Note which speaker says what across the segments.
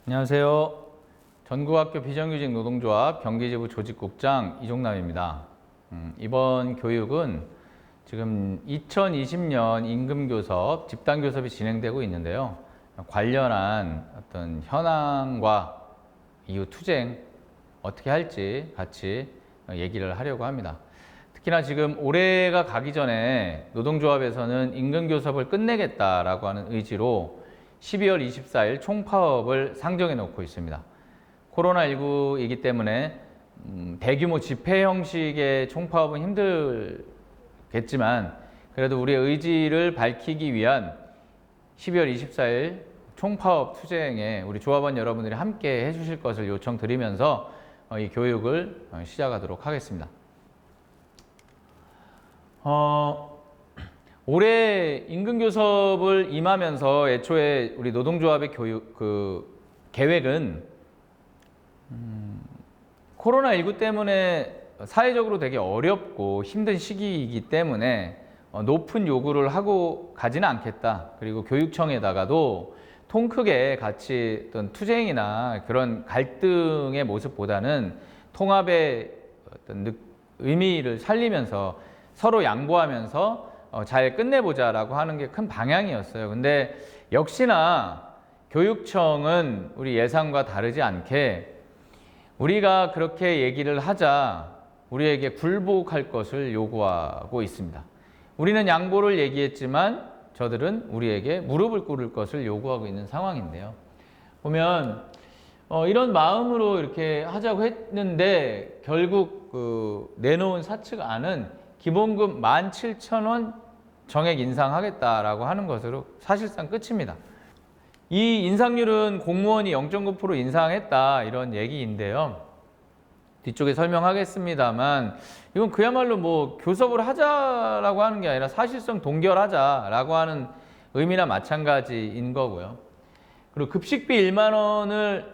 Speaker 1: 안녕하세요. 전국학교 비정규직 노동조합 경기지부 조직국장 이종남입니다. 이번 교육은 지금 2020년 임금교섭, 집단교섭이 진행되고 있는데요. 관련한 어떤 현황과 이후 투쟁 어떻게 할지 같이 얘기를 하려고 합니다. 특히나 지금 올해가 가기 전에 노동조합에서는 임금교섭을 끝내겠다라고 하는 의지로 12월 24일 총파업을 상정해 놓고 있습니다. 코로나19이기 때문에 대규모 집회 형식의 총파업은 힘들겠지만 그래도 우리의 의지를 밝히기 위한 12월 24일 총파업 투쟁에 우리 조합원 여러분들이 함께 해주실 것을 요청드리면서 이 교육을 시작하도록 하겠습니다. 올해 임금교섭을 임하면서 애초에 우리 노동조합의 계획은 코로나19 때문에 사회적으로 되게 어렵고 힘든 시기이기 때문에 높은 요구를 하고 가지는 않겠다. 그리고 교육청에다가도 통 크게 같이 어떤 투쟁이나 그런 갈등의 모습보다는 통합의 어떤 의미를 살리면서 서로 양보하면서 잘 끝내보자라고 하는 게 큰 방향이었어요. 근데 역시나 교육청은 우리 예상과 다르지 않게 우리가 그렇게 얘기를 하자 우리에게 굴복할 것을 요구하고 있습니다. 우리는 양보를 얘기했지만 저들은 우리에게 무릎을 꿇을 것을 요구하고 있는 상황인데요. 보면 이런 마음으로 이렇게 하자고 했는데 결국 내놓은 사측안은 기본급 17,000원 정액 인상하겠다라고 하는 것으로 사실상 끝입니다. 이 인상률은 공무원이 0.9% 인상했다 이런 얘기인데요. 뒤쪽에 설명하겠습니다만 이건 그야말로 뭐 교섭을 하자라고 하는 게 아니라 사실상 동결하자라고 하는 의미나 마찬가지인 거고요. 그리고 급식비 1만 원을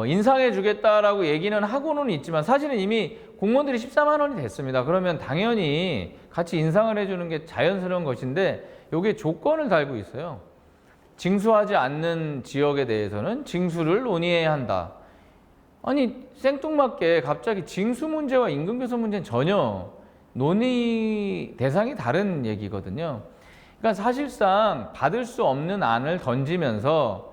Speaker 1: 인상해 주겠다라고 얘기는 하고는 있지만 사실은 이미 공무원들이 14만 원이 됐습니다. 그러면 당연히 같이 인상을 해주는 게 자연스러운 것인데 이게 조건을 달고 있어요. 징수하지 않는 지역에 대해서는 징수를 논의해야 한다. 아니 생뚱맞게 갑자기 징수 문제와 임금교섭 문제는 전혀 논의 대상이 다른 얘기거든요. 그러니까 사실상 받을 수 없는 안을 던지면서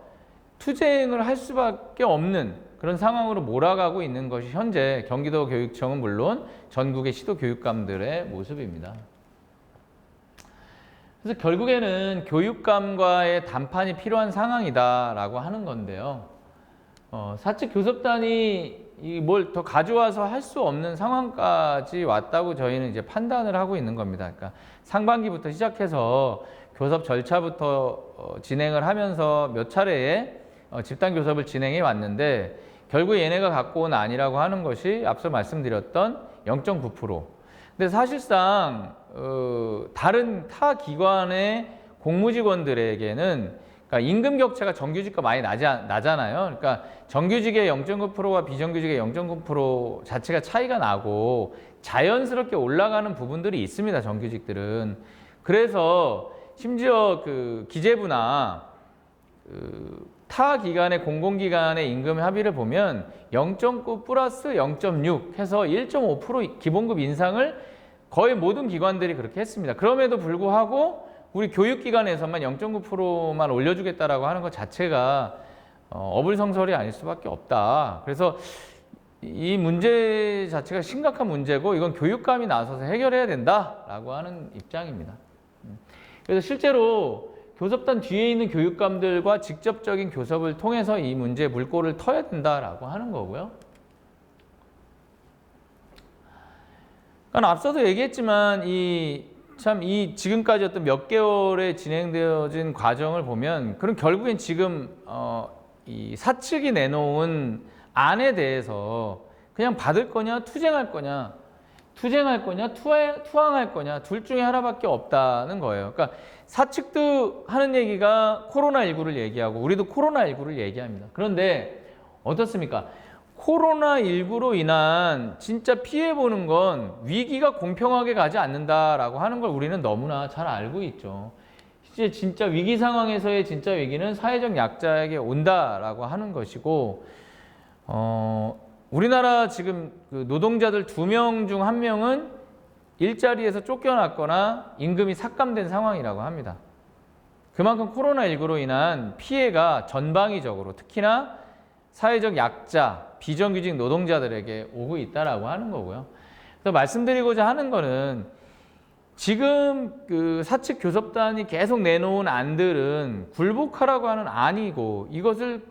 Speaker 1: 투쟁을 할 수밖에 없는 그런 상황으로 몰아가고 있는 것이 현재 경기도 교육청은 물론 전국의 시도 교육감들의 모습입니다. 그래서 결국에는 교육감과의 담판이 필요한 상황이다라고 하는 건데요. 사측 교섭단이 뭘 더 가져와서 할 수 없는 상황까지 왔다고 저희는 이제 판단을 하고 있는 겁니다. 그러니까 상반기부터 시작해서 교섭 절차부터 진행을 하면서 몇 차례의 집단 교섭을 진행해 왔는데 결국 얘네가 갖고 온 안이라고 하는 것이 앞서 말씀드렸던 0.9%. 근데 사실상 다른 타 기관의 공무직원들에게는 그러니까 임금 격차가 정규직과 많이 나잖아요. 그러니까 정규직의 0.9%와 비정규직의 0.9% 자체가 차이가 나고 자연스럽게 올라가는 부분들이 있습니다. 정규직들은. 그래서 심지어 그 기재부나 타 기관의 공공기관의 임금 합의를 보면 0.9 플러스 0.6 해서 1.5% 기본급 인상을 거의 모든 기관들이 그렇게 했습니다. 그럼에도 불구하고 우리 교육기관에서만 0.9%만 올려주겠다라고 하는 것 자체가 어불성설이 아닐 수밖에 없다. 그래서 이 문제 자체가 심각한 문제고 이건 교육감이 나서서 해결해야 된다라고 하는 입장입니다. 그래서 실제로 교섭단 뒤에 있는 교육감들과 직접적인 교섭을 통해서 이 문제에 물꼬를 터야 된다라고 하는 거고요. 그러니까 앞서도 얘기했지만 이 지금까지 어떤 몇 개월에 진행되어진 과정을 보면 그럼 결국엔 지금 이 사측이 내놓은 안에 대해서 그냥 받을 거냐 투쟁할 거냐 투항할 거냐 둘 중에 하나밖에 없다는 거예요. 그러니까 사측도 하는 얘기가 코로나19를 얘기하고 우리도 코로나19를 얘기합니다. 그런데 어떻습니까? 코로나19로 인한 진짜 피해보는 건 위기가 공평하게 가지 않는다라고 하는 걸 우리는 너무나 잘 알고 있죠. 이제 진짜 위기 상황에서의 진짜 위기는 사회적 약자에게 온다라고 하는 것이고, 우리나라 지금 그 노동자들 2명 중 1명은 일자리에서 쫓겨났거나 임금이 삭감된 상황이라고 합니다. 그만큼 코로나19로 인한 피해가 전방위적으로 특히나 사회적 약자, 비정규직 노동자들에게 오고 있다라고 하는 거고요. 그래서 말씀드리고자 하는 거는 지금 그 사측 교섭단이 계속 내놓은 안들은 굴복하라고 하는 안이고, 이것을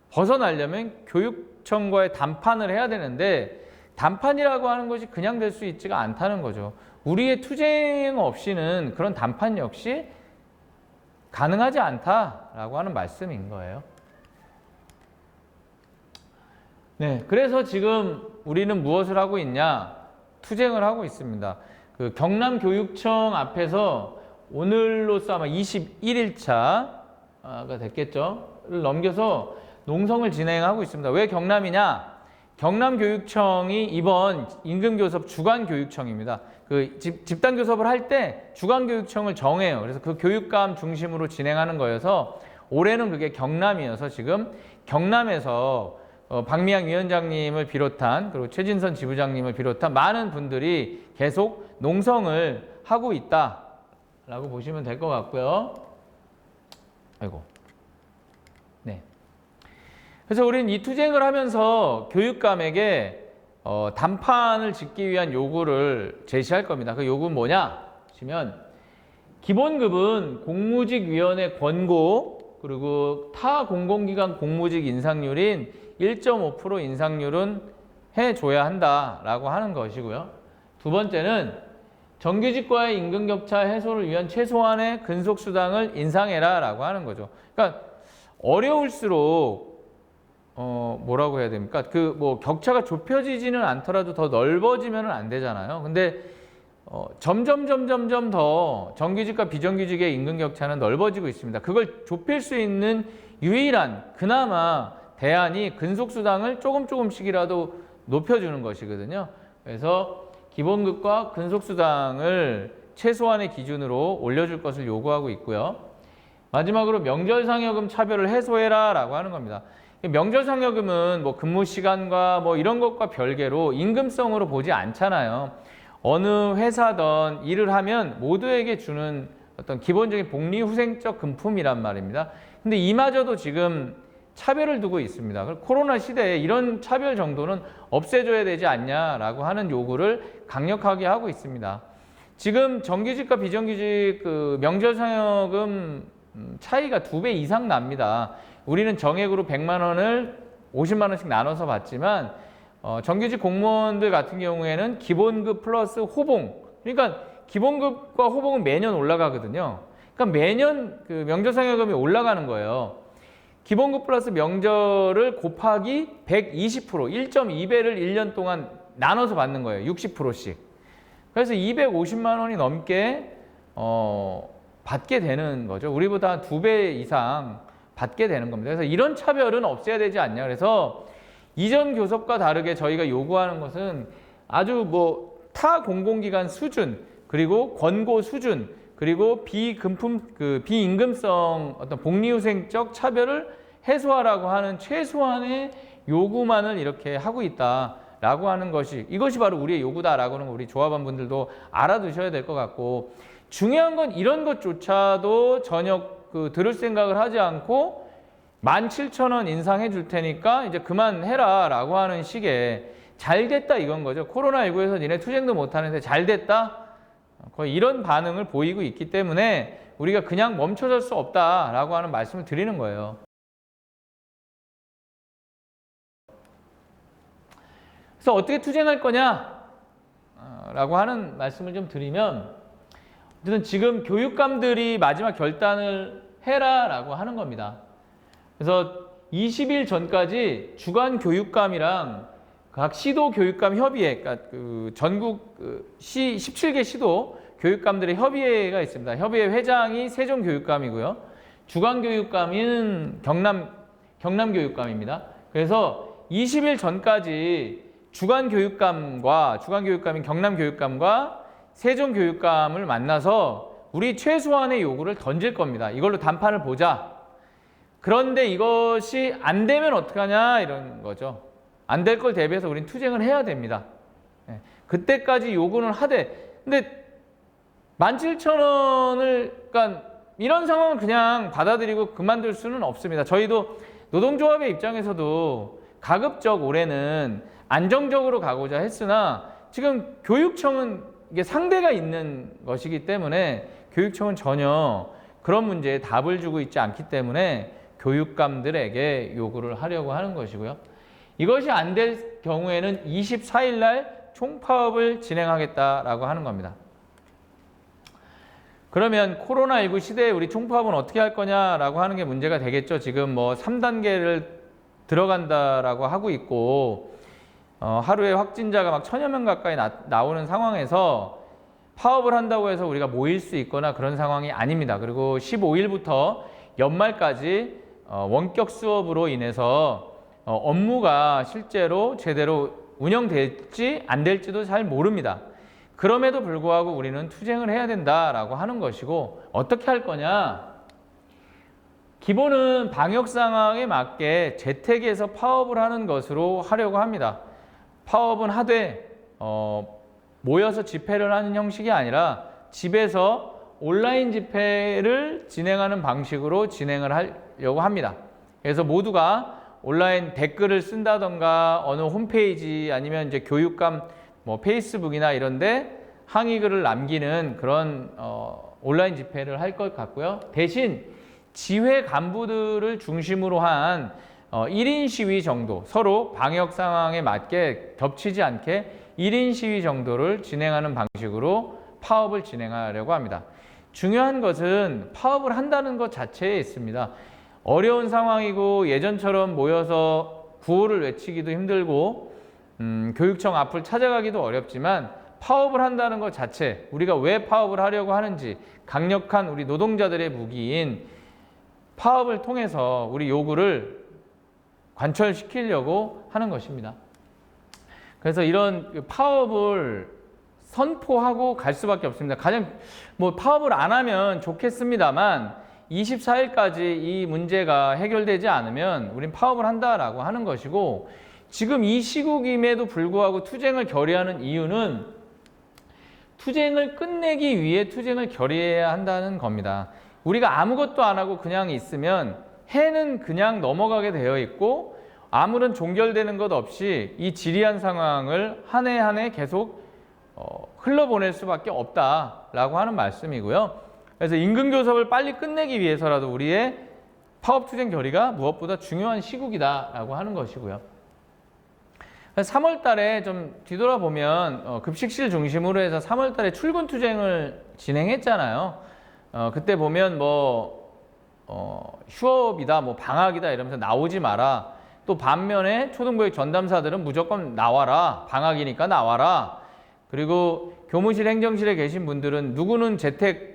Speaker 1: 벗어나려면 교육청과의 담판을 해야 되는데, 담판이라고 하는 것이 그냥 될 수 있지가 않다는 거죠. 우리의 투쟁 없이는 그런 담판 역시 가능하지 않다라고 하는 말씀인 거예요. 네, 그래서 지금 우리는 무엇을 하고 있냐? 투쟁을 하고 있습니다. 그 경남교육청 앞에서 오늘로써 아마 21일차가 됐겠죠?를 넘겨서 농성을 진행하고 있습니다. 왜 경남이냐? 경남교육청이 이번 임금교섭 주간교육청입니다. 그 집단교섭을 할 때 주간교육청을 정해요. 그래서 그 교육감 중심으로 진행하는 거여서 올해는 그게 경남이어서 지금 경남에서 박미양 위원장님을 비롯한, 그리고 최진선 지부장님을 비롯한 많은 분들이 계속 농성을 하고 있다라고 보시면 될 것 같고요. 아이고. 네. 그래서 우리는 이 투쟁을 하면서 교육감에게 담판을 짓기 위한 요구를 제시할 겁니다. 그 요구는 뭐냐 하시면, 기본급은 공무직위원회 권고, 그리고 타 공공기관 공무직 인상률인 1.5% 인상률은 해줘야 한다라고 하는 것이고요. 두 번째는 정규직과의 임금격차 해소를 위한 최소한의 근속수당을 인상해라라고 하는 거죠. 그러니까 어려울수록 뭐라고 해야 됩니까? 그 뭐 격차가 좁혀지지는 않더라도 더 넓어지면 안 되잖아요. 근데 점점 더 정규직과 비정규직의 임금 격차는 넓어지고 있습니다. 그걸 좁힐 수 있는 유일한 그나마 대안이 근속수당을 조금씩이라도 높여주는 것이거든요. 그래서 기본급과 근속수당을 최소한의 기준으로 올려줄 것을 요구하고 있고요. 마지막으로 명절상여금 차별을 해소해라 라고 하는 겁니다. 명절상여금은 뭐 근무시간과 뭐 이런 것과 별개로 임금성으로 보지 않잖아요. 어느 회사든 일을 하면 모두에게 주는 어떤 기본적인 복리후생적 금품이란 말입니다. 근데 이마저도 지금 차별을 두고 있습니다. 코로나 시대에 이런 차별 정도는 없애줘야 되지 않냐라고 하는 요구를 강력하게 하고 있습니다. 지금 정규직과 비정규직 그 명절상여금 차이가 2배 이상 납니다. 우리는 정액으로 100만 원을 50만 원씩 나눠서 받지만 정규직 공무원들 같은 경우에는 기본급 플러스 호봉, 그러니까 기본급과 호봉은 매년 올라가거든요. 그러니까 매년 그 명절상여금이 올라가는 거예요. 기본급 플러스 명절을 곱하기 120%, 1.2배를 1년 동안 나눠서 받는 거예요. 60%씩. 그래서 250만 원이 넘게 받게 되는 거죠. 우리보다 2배 이상 받게 되는 겁니다. 그래서 이런 차별은 없애야 되지 않냐. 그래서 이전 교섭과 다르게 저희가 요구하는 것은 아주 뭐 타 공공기관 수준, 그리고 권고 수준, 그리고 비임금성 어떤 복리후생적 차별을 해소하라고 하는 최소한의 요구만을 이렇게 하고 있다라고 하는 것이, 이것이 바로 우리의 요구다라고 하는 거 우리 조합원 분들도 알아두셔야 될 것 같고, 중요한 건 이런 것조차도 전혀 들을 생각을 하지 않고 17,000원 인상해 줄 테니까 이제 그만해라 라고 하는 식의 잘 됐다 이건 거죠. 코로나19에서 니네 투쟁도 못하는데 잘 됐다? 거의 이런 반응을 보이고 있기 때문에 우리가 그냥 멈춰설 수 없다라고 하는 말씀을 드리는 거예요. 그래서 어떻게 투쟁할 거냐? 라고 하는 말씀을 좀 드리면, 어쨌든 지금 교육감들이 마지막 결단을 해라라고 하는 겁니다. 그래서 20일 전까지 주간 교육감이랑 각 시도 교육감 협의회, 그러니까 그 전국 17개 시도 교육감들의 협의회가 있습니다. 협의회 회장이 세종교육감이고요. 주간 교육감은 경남교육감입니다. 그래서 20일 전까지 주간 교육감인 경남교육감과 세종교육감을 만나서 우리 최소한의 요구를 던질 겁니다. 이걸로 단판을 보자. 그런데 이것이 안 되면 어떡하냐 이런 거죠. 안 될 걸 대비해서 우린 투쟁을 해야 됩니다. 그때까지 요구는 하되, 근데 17,000원을, 그러니까 이런 상황을 그냥 받아들이고 그만둘 수는 없습니다. 저희도 노동조합의 입장에서도 가급적 올해는 안정적으로 가고자 했으나 지금 교육청은 이게 상대가 있는 것이기 때문에 교육청은 전혀 그런 문제에 답을 주고 있지 않기 때문에 교육감들에게 요구를 하려고 하는 것이고요. 이것이 안 될 경우에는 24일 날 총파업을 진행하겠다라고 하는 겁니다. 그러면 코로나19 시대에 우리 총파업은 어떻게 할 거냐라고 하는 게 문제가 되겠죠. 지금 뭐 3단계를 들어간다라고 하고 있고 하루에 확진자가 막 1,000여 명 가까이 나오는 상황에서 파업을 한다고 해서 우리가 모일 수 있거나 그런 상황이 아닙니다. 그리고 15일부터 연말까지 원격 수업으로 인해서 업무가 실제로 제대로 운영될지 안 될지도 잘 모릅니다. 그럼에도 불구하고 우리는 투쟁을 해야 된다라고 하는 것이고, 어떻게 할 거냐? 기본은 방역 상황에 맞게 재택에서 파업을 하는 것으로 하려고 합니다. 파업은 하되 모여서 집회를 하는 형식이 아니라 집에서 온라인 집회를 진행하는 방식으로 진행을 하려고 합니다. 그래서 모두가 온라인 댓글을 쓴다던가 어느 홈페이지 아니면 이제 교육감 뭐 페이스북이나 이런데 항의글을 남기는 그런 온라인 집회를 할 것 같고요. 대신 지회 간부들을 중심으로 한 1인 시위 정도, 서로 방역 상황에 맞게 겹치지 않게 1인 시위 정도를 진행하는 방식으로 파업을 진행하려고 합니다. 중요한 것은 파업을 한다는 것 자체에 있습니다. 어려운 상황이고 예전처럼 모여서 구호를 외치기도 힘들고 교육청 앞을 찾아가기도 어렵지만 파업을 한다는 것 자체, 우리가 왜 파업을 하려고 하는지 강력한 우리 노동자들의 무기인 파업을 통해서 우리 요구를 관철시키려고 하는 것입니다. 그래서 이런 파업을 선포하고 갈 수밖에 없습니다. 가장 뭐 파업을 안 하면 좋겠습니다만 24일까지 이 문제가 해결되지 않으면 우린 파업을 한다라고 하는 것이고, 지금 이 시국임에도 불구하고 투쟁을 결의하는 이유는 투쟁을 끝내기 위해 투쟁을 결의해야 한다는 겁니다. 우리가 아무것도 안 하고 그냥 있으면 해는 그냥 넘어가게 되어 있고 아무런 종결되는 것 없이 이 지리한 상황을 한 해 한 해 계속 흘러보낼 수밖에 없다라고 하는 말씀이고요. 그래서 임금교섭을 빨리 끝내기 위해서라도 우리의 파업투쟁 결의가 무엇보다 중요한 시국이다라고 하는 것이고요. 3월 달에 좀 뒤돌아보면 급식실 중심으로 해서 3월 달에 출근 투쟁을 진행했잖아요. 그때 보면 뭐 휴업이다, 뭐 방학이다 이러면서 나오지 마라. 또 반면에 초등교육 전담사들은 무조건 나와라. 방학이니까 나와라. 그리고 교무실 행정실에 계신 분들은 누구는 재택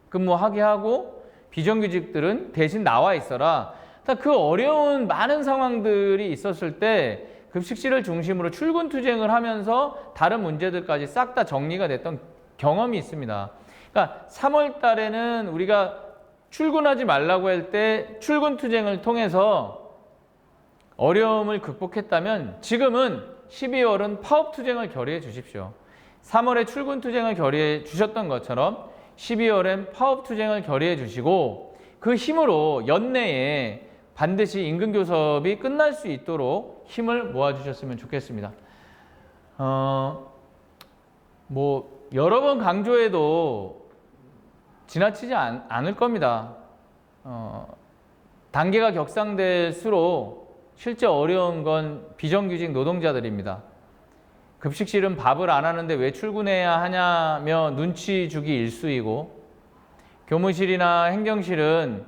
Speaker 1: 근무하게 하고 비정규직들은 대신 나와 있어라. 그 어려운 많은 상황들이 있었을 때 급식실을 중심으로 출근 투쟁을 하면서 다른 문제들까지 싹 다 정리가 됐던 경험이 있습니다. 그러니까 3월 달에는 우리가 출근하지 말라고 할 때 출근 투쟁을 통해서 어려움을 극복했다면 지금은 12월은 파업 투쟁을 결의해 주십시오. 3월에 출근 투쟁을 결의해 주셨던 것처럼 12월엔 파업 투쟁을 결의해 주시고 그 힘으로 연내에 반드시 임금교섭이 끝날 수 있도록 힘을 모아주셨으면 좋겠습니다. 뭐 여러 번 강조해도 지나치지 않을 겁니다. 단계가 격상될수록 실제 어려운 건 비정규직 노동자들입니다. 급식실은 밥을 안 하는데 왜 출근해야 하냐며 눈치 주기 일쑤이고, 교무실이나 행정실은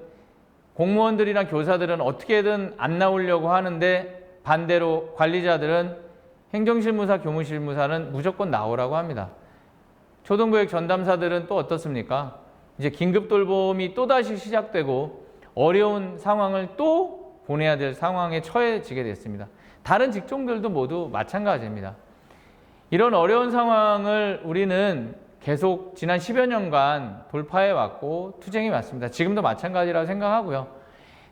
Speaker 1: 공무원들이나 교사들은 어떻게든 안 나오려고 하는데 반대로 관리자들은 행정실무사, 교무실무사는 무조건 나오라고 합니다. 초등교육 전담사들은 또 어떻습니까? 이제 긴급 돌봄이 또다시 시작되고 어려운 상황을 또 보내야 될 상황에 처해지게 됐습니다. 다른 직종들도 모두 마찬가지입니다. 이런 어려운 상황을 우리는 계속 지난 10여 년간 돌파해 왔고 투쟁이 왔습니다. 지금도 마찬가지라고 생각하고요.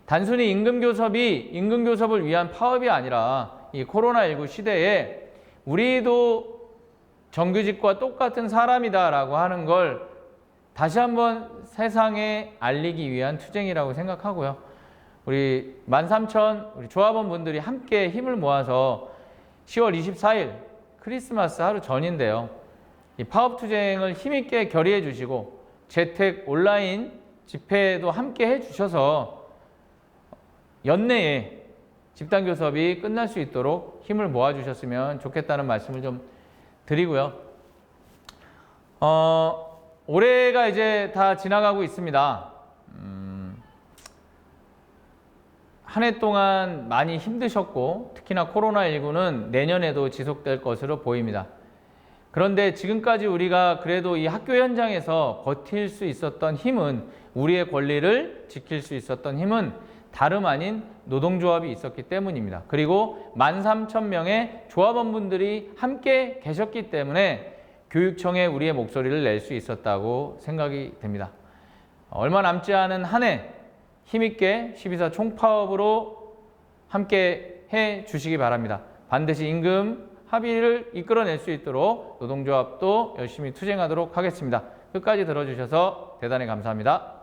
Speaker 1: 단순히 임금교섭을 위한 파업이 아니라 이 코로나19 시대에 우리도 정규직과 똑같은 사람이다라고 하는 걸 다시 한번 세상에 알리기 위한 투쟁이라고 생각하고요. 우리 13,000 우리 조합원 분들이 함께 힘을 모아서 10월 24일 크리스마스 하루 전인데요. 이 파업 투쟁을 힘있게 결의해 주시고 재택 온라인 집회도 함께 해 주셔서 연내에 집단교섭이 끝날 수 있도록 힘을 모아 주셨으면 좋겠다는 말씀을 좀 드리고요. 올해가 이제 다 지나가고 있습니다. 한 해 동안 많이 힘드셨고 특히나 코로나19는 내년에도 지속될 것으로 보입니다. 그런데 지금까지 우리가 그래도 이 학교 현장에서 버틸 수 있었던 힘은, 우리의 권리를 지킬 수 있었던 힘은 다름 아닌 노동조합이 있었기 때문입니다. 그리고 13,000명의 조합원분들이 함께 계셨기 때문에 교육청에 우리의 목소리를 낼 수 있었다고 생각이 됩니다. 얼마 남지 않은 한 해 힘있게 12.4 총파업으로 함께 해 주시기 바랍니다. 반드시 임금 합의를 이끌어낼 수 있도록 노동조합도 열심히 투쟁하도록 하겠습니다. 끝까지 들어주셔서 대단히 감사합니다.